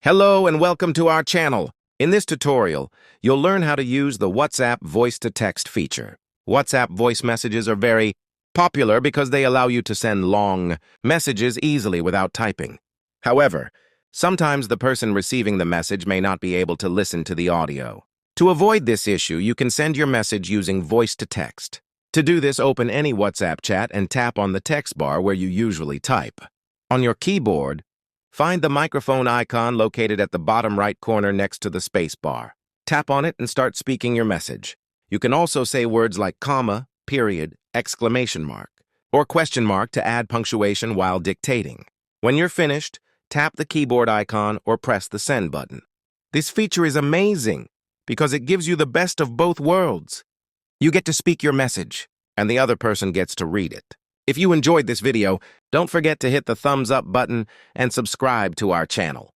Hello and welcome to our channel. In this tutorial, you'll learn how to use the WhatsApp voice-to-text feature. WhatsApp voice messages are very popular because they allow you to send long messages easily without typing. However, sometimes the person receiving the message may not be able to listen to the audio. To avoid this issue, you can send your message using voice-to-text. To do this, open any WhatsApp chat and tap on the text bar where you usually type. On your keyboard, find the microphone icon located at the bottom right corner next to the space bar. Tap on it and start speaking your message. You can also say words like comma, period, exclamation mark, or question mark to add punctuation while dictating. When you're finished, tap the keyboard icon or press the send button. This feature is amazing because it gives you the best of both worlds. You get to speak your message, and the other person gets to read it. If you enjoyed this video, don't forget to hit the thumbs up button and subscribe to our channel.